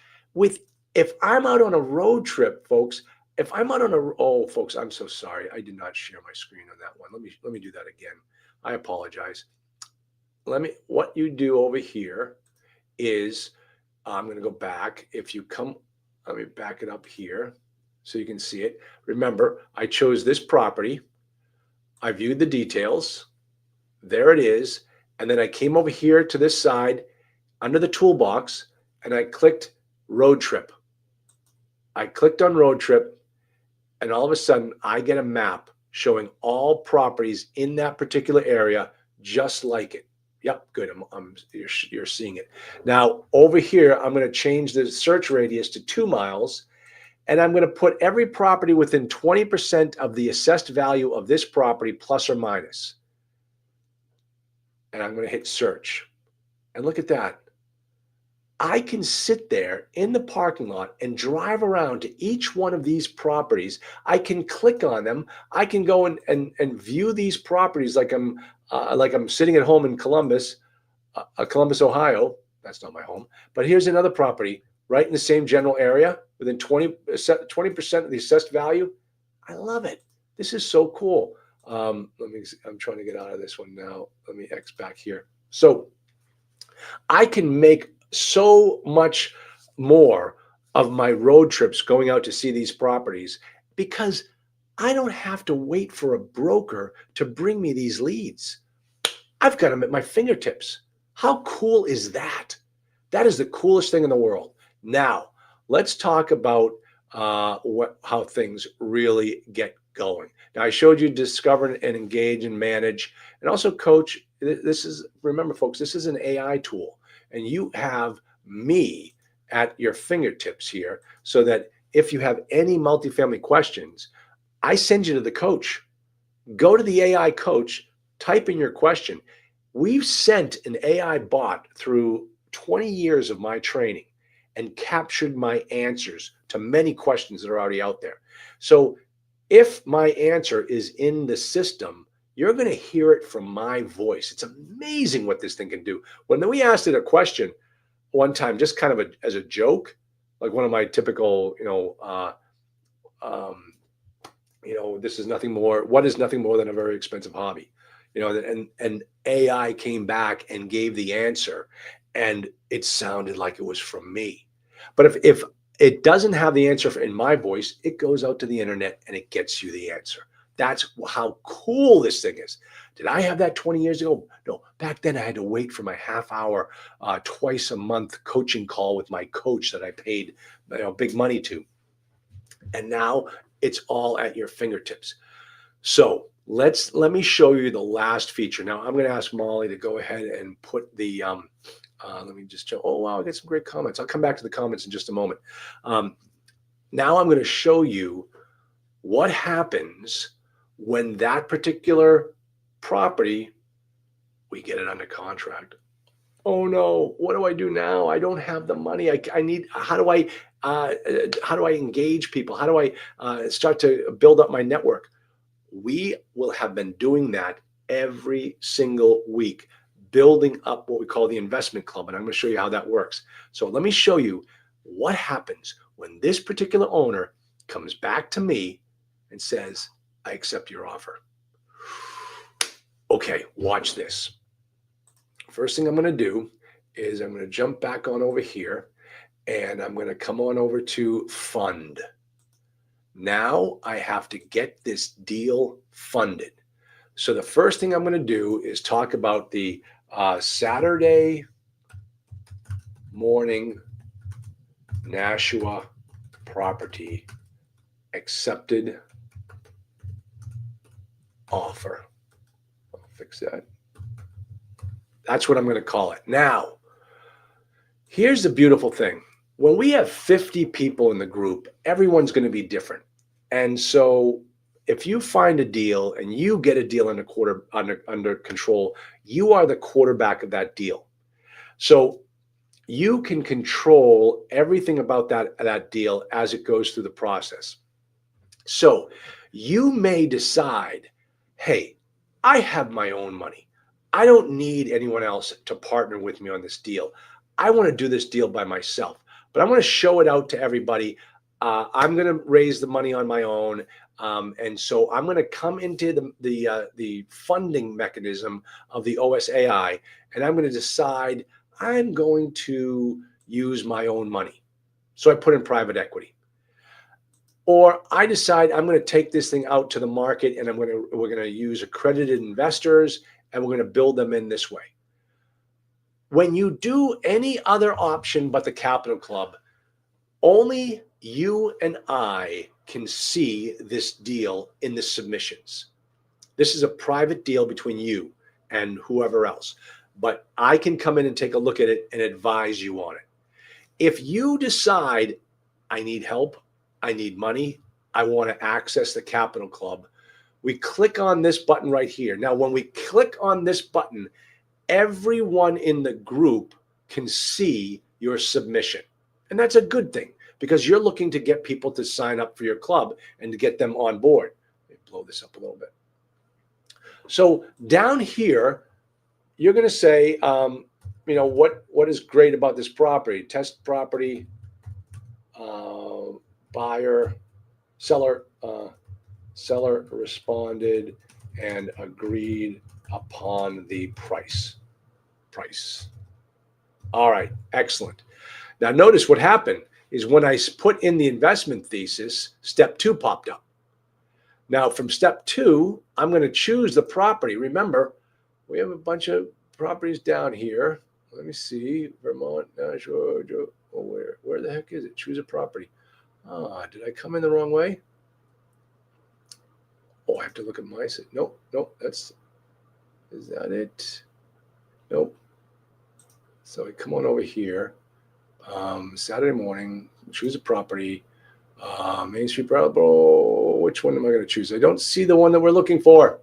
If I'm out on a road trip, folks, if I'm out on oh, folks, I'm so sorry. I did not share my screen on that one. Let me do that again. I apologize. What you do over here is, I'm going to go back. If you come, let me back it up here so you can see it. Remember, I chose this property. I viewed the details. There it is. And then I came over here to this side under the toolbox and I clicked road trip. I clicked on road trip and all of a sudden I get a map showing all properties in that particular area just like it. Yep, good. You're seeing it. Now over here, I'm going to change the search radius to 2 miles. And I'm going to put every property within 20% of the assessed value of this property, plus or minus. And I'm going to hit search. And look at that. I can sit there in the parking lot and drive around to each one of these properties. I can click on them. I can go and view these properties like I'm sitting at home in Columbus, Ohio. That's not my home. But here's another property right in the same general area within 20% of the assessed value. I love it. This is so cool. I'm trying to get out of this one now. Let me X back here. So I can make so much more of my road trips going out to see these properties because I don't have to wait for a broker to bring me these leads. I've got them at my fingertips. How cool is that? That is the coolest thing in the world. Now, let's talk about how things really get going. Now, I showed you discover and engage and manage and also coach. Remember, folks, this is an AI tool, and you have me at your fingertips here so that if you have any multifamily questions, I send you to the coach. Go to the AI coach, type in your question. We've sent an AI bot through 20 years of my training and captured my answers to many questions that are already out there. So if my answer is in the system, you're going to hear it from my voice. It's amazing what this thing can do. When we asked it a question one time, just kind of as a joke, like one of my typical, this is nothing more. What is nothing more than a very expensive hobby? And AI came back and gave the answer, and it sounded like it was from me. But if it doesn't have the answer in my voice, it goes out to the internet and it gets you the answer. That's how cool this thing is. Did I have that 20 years ago? No, back then I had to wait for my half-hour, twice a month coaching call with my coach that I paid big money to. And now it's all at your fingertips. So let me show you the last feature. Now I'm going to ask Molly to go ahead and put the let me just show. Oh, wow, I get some great comments. I'll come back to the comments in just a moment. Now I'm going to show you what happens when that particular property, we get it under contract. Oh no, what do I do now? I don't have the money. I need, how do I engage people? How do I start to build up my network? We will have been doing that every single week, building up what we call the investment club. And I'm going to show you how that works. So let me show you what happens when this particular owner comes back to me and says, I accept your offer. Okay, watch this. First thing I'm going to do is I'm going to jump back on over here and I'm going to come on over to fund. Now I have to get this deal funded. So the first thing I'm going to do is talk about the Saturday morning Nashua property accepted offer. I'll fix that. That's what I'm going to call it. Now, here's the beautiful thing. When we have 50 people in the group, everyone's going to be different. And so if you find a deal and you get a deal under control, you are the quarterback of that deal. So you can control everything about that deal as it goes through the process. So you may decide, hey, I have my own money. I don't need anyone else to partner with me on this deal. I want to do this deal by myself, but I want to show it out to everybody. I'm going to raise the money on my own. And so I'm going to come into the funding mechanism of the OS AI, and I'm going to decide I'm going to use my own money. So I put in private equity. Or I decide I'm going to take this thing out to the market and we're going to use accredited investors and we're going to build them in this way. When you do any other option but the Capital Club, only you and I can see this deal in the submissions. This is a private deal between you and whoever else, but I can come in and take a look at it and advise you on it. If you decide I need help, I need money, I want to access the Capital Club, we click on this button right here. Now, when we click on this button, everyone in the group can see your submission. And that's a good thing because you're looking to get people to sign up for your club and to get them on board. Let me blow this up a little bit. So down here, you're going to say, what is great about this property? Test property, buyer, seller responded and agreed upon the price. All right, excellent. Now notice what happened is when I put in the investment thesis, step 2 popped up. Now from step 2, I'm going to choose the property. Remember, we have a bunch of properties down here. Let me see, Vermont, Georgia. Oh, where the heck is it? Choose a property. Did I come in the wrong way? Oh, I have to look at my site. Nope, is that it? Nope. So I come on over here. Saturday morning, choose a property. Main Street, Brattleboro. Which one am I going to choose? I don't see the one that we're looking for,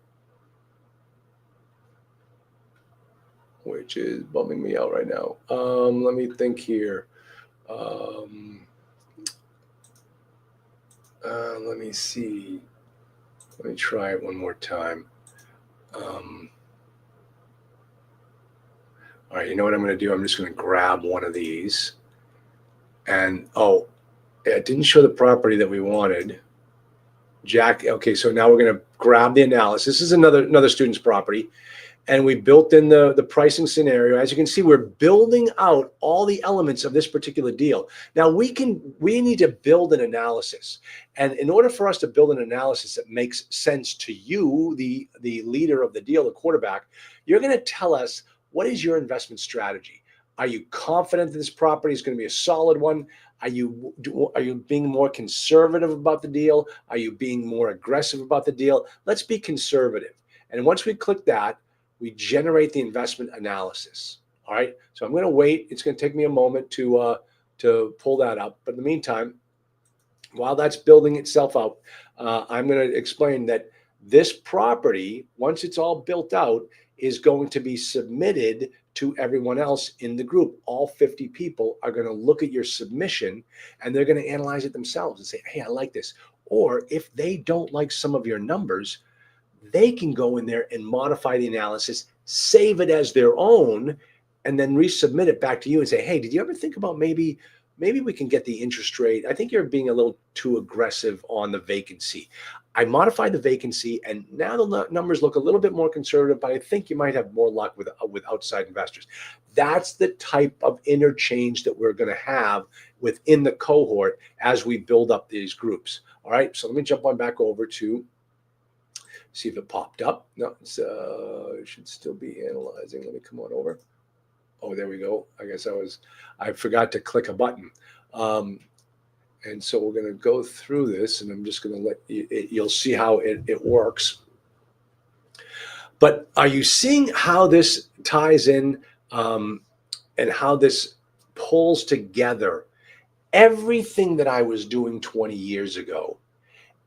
which is bumming me out right now. Let me think here. Let me see. Let me try it one more time. All right, you know what I'm going to do? I'm just going to grab one of these. And, it didn't show the property that we wanted. Jack, okay, so now we're going to grab the analysis. This is another student's property. And we built in the pricing scenario. As you can see, we're building out all the elements of this particular deal. Now we need to build an analysis. And in order for us to build an analysis that makes sense to you, the leader of the deal, the quarterback, you're going to tell us, what is your investment strategy? Are you confident that this property is going to be a solid one? Are you being more conservative about the deal? Are you being more aggressive about the deal? Let's be conservative. And once we click that, we generate the investment analysis. All right. So I'm going to wait. It's going to take me a moment to pull that up. But in the meantime, while that's building itself out, I'm going to explain that this property, once it's all built out, is going to be submitted to everyone else in the group. All 50 people are going to look at your submission and they're going to analyze it themselves and say, hey, I like this. Or if they don't like some of your numbers, they can go in there and modify the analysis, save it as their own, and then resubmit it back to you and say, hey, did you ever think about maybe we can get the interest rate? I think you're being a little too aggressive on the vacancy. I modified the vacancy, and now the numbers look a little bit more conservative, but I think you might have more luck with outside investors. That's the type of interchange that we're going to have within the cohort as we build up these groups. All right, so let me jump on back over to see if it popped up. No, it should still be analyzing. Let me come on over. Oh, there we go. I guess I forgot to click a button. And so we're going to go through this, and I'm just going to let you'll see how it works. But are you seeing how this ties in and how this pulls together everything that I was doing 20 years ago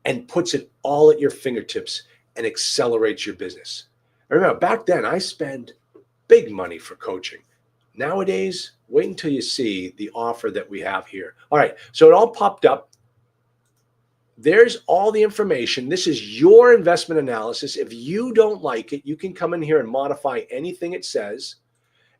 and puts it all at your fingertips and accelerates your business? I remember back then I spent big money for coaching. Nowadays, wait until you see the offer that we have here. All right, so it all popped up. There's all the information. This is your investment analysis. If you don't like it, you can come in here and modify anything it says.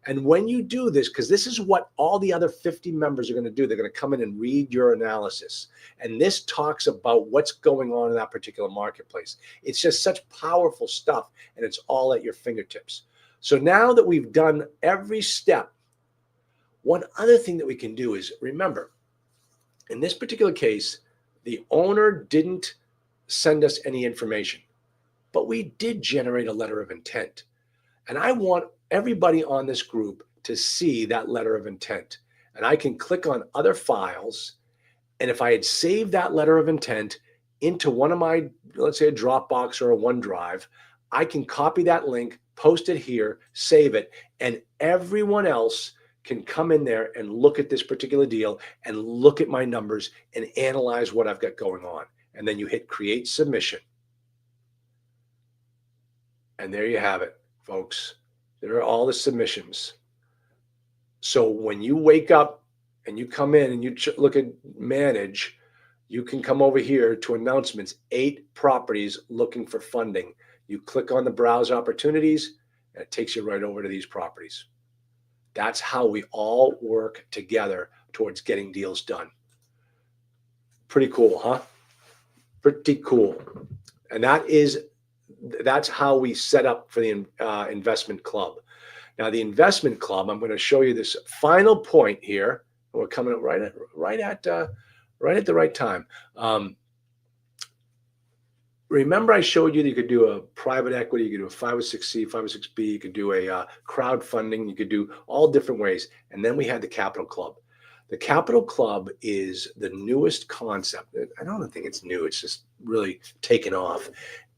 And when you do this, because this is what all the other 50 members are going to do, they're going to come in and read your analysis. And this talks about what's going on in that particular marketplace. It's just such powerful stuff, and it's all at your fingertips. So now that we've done every step, one other thing that we can do is, remember, in this particular case, the owner didn't send us any information, but we did generate a letter of intent. And I want everybody on this group to see that letter of intent. And I can click on other files. And if I had saved that letter of intent into one of my, let's say a Dropbox or a OneDrive, I can copy that link, post it here, save it, and everyone else can come in there and look at this particular deal and look at my numbers and analyze what I've got going on. And then you hit create submission. And there you have it, folks. There are all the submissions. So when you wake up and you come in and you look at manage, you can come over here to announcements, 8 properties looking for funding. You click on the browse opportunities and it takes you right over to these properties. That's how we all work together towards getting deals done. Pretty cool, huh? Pretty cool. And that's how we set up for the investment club. Now, the investment club, I'm going to show you this final point here. We're coming up right at the right time. Remember, I showed you that you could do a private equity, you could do a 506C, 506B, you could do a crowdfunding, you could do all different ways. And then we had the Capital Club. The Capital Club is the newest concept. I don't think it's new. It's just really taken off.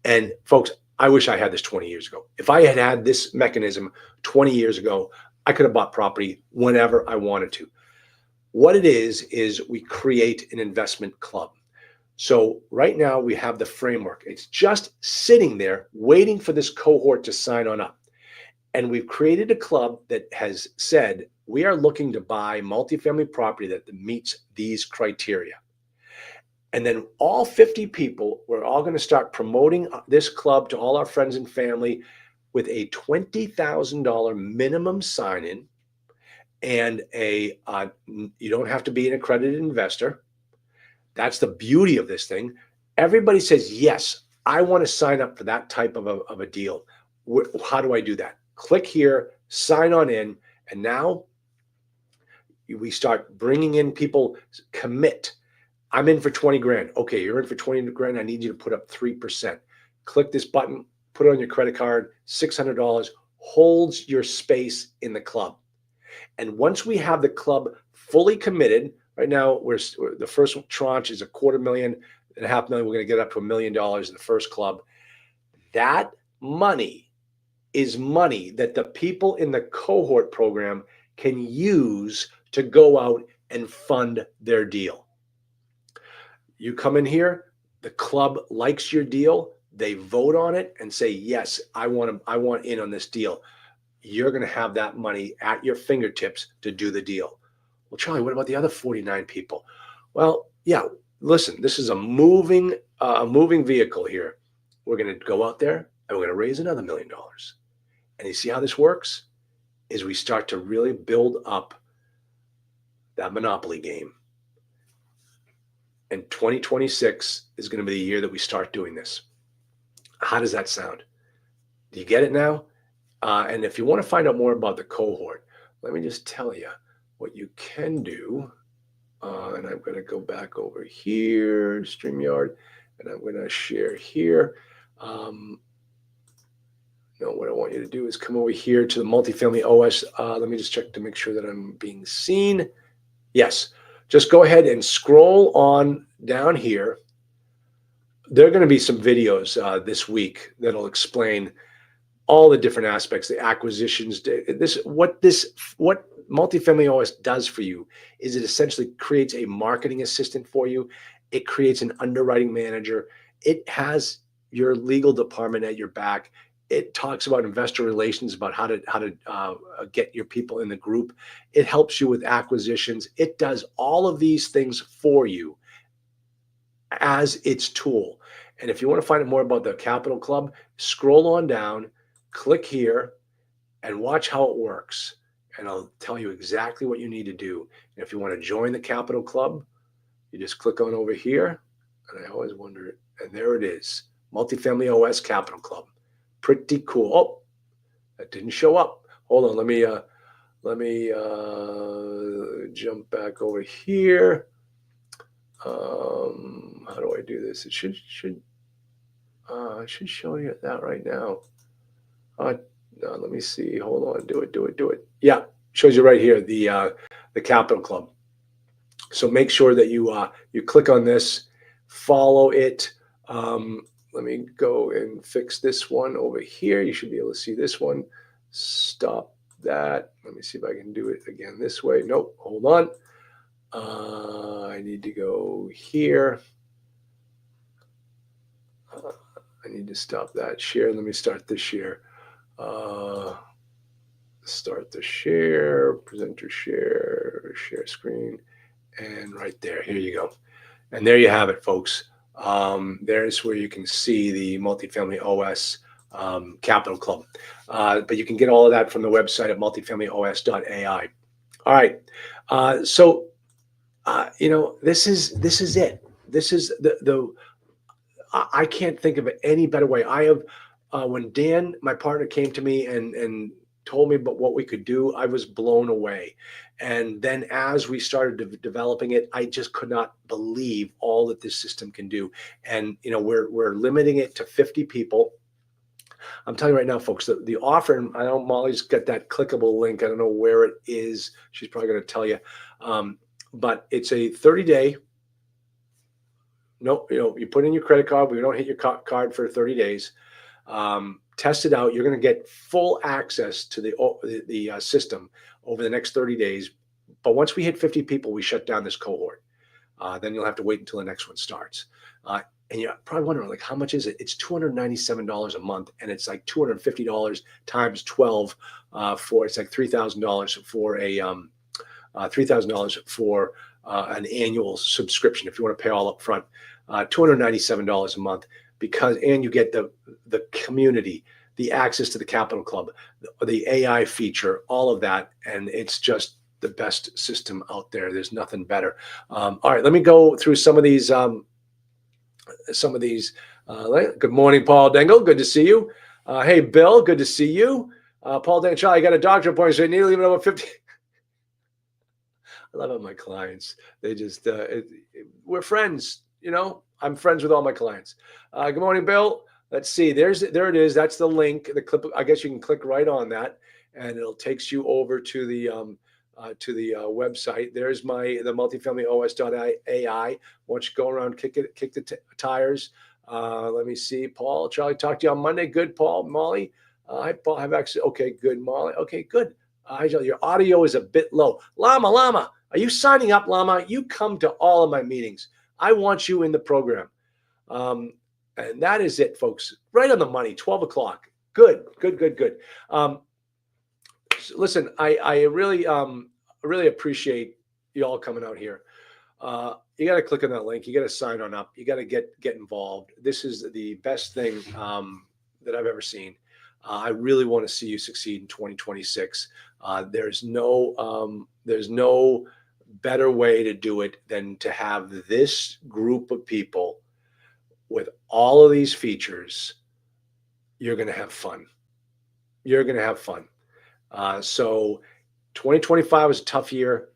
And folks, I wish I had this 20 years ago. If I had had this mechanism 20 years ago, I could have bought property whenever I wanted to. What it is we create an investment club. So right now we have the framework. It's just sitting there waiting for this cohort to sign on up. And we've created a club that has said, we are looking to buy multifamily property that meets these criteria. And then all 50 people, we're all going to start promoting this club to all our friends and family with a $20,000 minimum sign-in and you don't have to be an accredited investor. That's the beauty of this thing. Everybody says, yes, I want to sign up for that type of a deal. How do I do that? Click here, sign on in, and now we start bringing in people, commit. I'm in for 20 grand. Okay, you're in for 20 grand. I need you to put up 3%. Click this button, put it on your credit card, $600, holds your space in the club. And once we have the club fully committed, right now the first tranche is $250,000 and $500,000. We're going to get up to $1 million in the first club. That money is money that the people in the cohort program can use to go out and fund their deal. You come in here, the club likes your deal, they vote on it and say, yes, I want in on this deal. You're going to have that money at your fingertips to do the deal. Well, Charlie, what about the other 49 people? Well, yeah, listen, this is a moving vehicle here. We're going to go out there and we're going to raise another $1 million. And you see how this works? Is we start to really build up that monopoly game. And 2026 is going to be the year that we start doing this. How does that sound? Do you get it now? And if you want to find out more about the cohort, let me just tell you what you can do. And I'm going to go back over here, StreamYard, and I'm going to share here. No, what I want you to do is come over here to the MultifamilyOS. Let me just check to make sure that I'm being seen. Yes, just go ahead and scroll on down here. There are going to be some videos this week that'll explain all the different aspects, the acquisitions. What MultifamilyOS does for you is it essentially creates a marketing assistant for you. It creates an underwriting manager. It has your legal department at your back. It talks about investor relations, about how to get your people in the group. It helps you with acquisitions. It does all of these things for you as its tool. And if you want to find out more about the Capital Club, scroll on down, click here, and watch how it works. And I'll tell you exactly what you need to do. And if you want to join the Capital Club, you just click on over here. And I always wonder, and there it is, Multifamily OS Capital Club. Pretty cool. Oh, that didn't show up. Hold on, let me jump back over here. How do I do this? It should show you that right now. No, let me see. Hold on. Do it. Yeah, shows you right here the Capital Club. So make sure that you click on this, follow it. Let me go and fix this one over here. You should be able to see this one. Stop that. Let me see if I can do it again this way. Nope. Hold on. I need to go here. I need to stop that share. Let me start the share. Start the share, presenter share screen, and right there. Here you go. And there you have it, folks. There's where you can see the Multifamily OS Capital Club. But you can get all of that from the website at multifamilyos.ai. All right. So this is it. This is I can't think of any better way. I have, when Dan, my partner, came to me and told me about what we could do, I was blown away. And then as we started developing it, I just could not believe all that this system can do. And, we're limiting it to 50 people. I'm telling you right now, folks, the offer, and I know Molly's got that clickable link. I don't know where it is. She's probably going to tell you. But it's a 30-day. No, you put in your credit card. We don't hit your card for 30 days. Test it out. You're going to get full access to the system over the next 30 days. But once we hit 50 people, we shut down this cohort. Then you'll have to wait until the next one starts. And you're probably wondering, like, how much is it? It's $297 a month, and it's like $250 times 12 it's like $3,000 for a $3,000 for an annual subscription if you want to pay all up front. $297 a month, and you get the community, the access to the Capital Club, the AI feature, all of that, and it's just the best system out there. There's nothing better. All right, let me go through some of these. Good morning, Paul Dangle. Good to see you. Hey, Bill. Good to see you. Paul Dangle, I got a doctor appointment, so I need to leave it over 50. I love all my clients. They just, we're friends, I'm friends with all my clients. Good morning, Bill. Let's see. There it is. That's the link, the clip. I guess you can click right on that and it'll takes you over to the website. There's the multifamilyos.ai. Once you go around, kick the tires. Let me see. Paul, Charlie, talk to you on Monday. Good, Paul. Molly. Hi, Paul. Have access. Okay, good, Molly. Okay, good. Your audio is a bit low. Llama, are you signing up, Llama? You come to all of my meetings. I want you in the program. And that is it, folks. Right on the money, 12 o'clock. Good. Listen, I really appreciate you all coming out here. You got to click on that link. You got to sign on up. You got to get involved. This is the best thing that I've ever seen. I really want to see you succeed in 2026. There's no better way to do it than to have this group of people with all of these features. You're going to have fun. So 2025 was a tough year.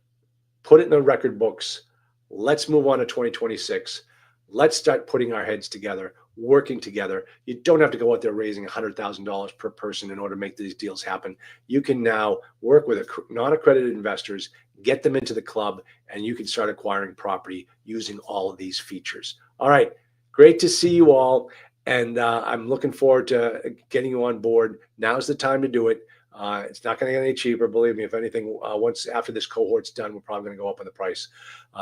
Put it in the record books. Let's move on to 2026. Let's start putting our heads together, working together. You don't have to go out there raising $100,000 per person in order to make these deals happen. You can now work with non-accredited investors, get them into the club, and you can start acquiring property using all of these features. All right. Great to see you all. And I'm looking forward to getting you on board. Now's the time to do it. It's not going to get any cheaper. Believe me, if anything, once after this cohort's done, we're probably going to go up on the price.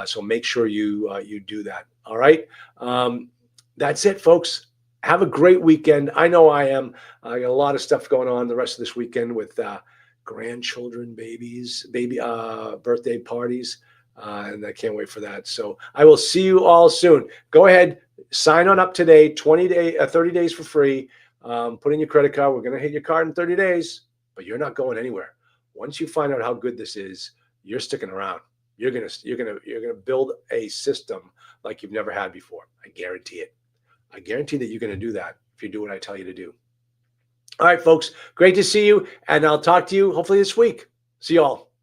So make sure you do that. All right. That's it, folks. Have a great weekend. I know I am. I got a lot of stuff going on the rest of this weekend with grandchildren, baby birthday parties, and I can't wait for that. So I will see you all soon. Go ahead, sign on up today. 30 days for free. Put in your credit card. We're gonna hit your card in 30 days, but you're not going anywhere. Once you find out how good this is, you're sticking around. You're gonna build a system like you've never had before. I guarantee it. I guarantee that you're going to do that if you do what I tell you to do. All right, folks, great to see you. And I'll talk to you hopefully this week. See you all.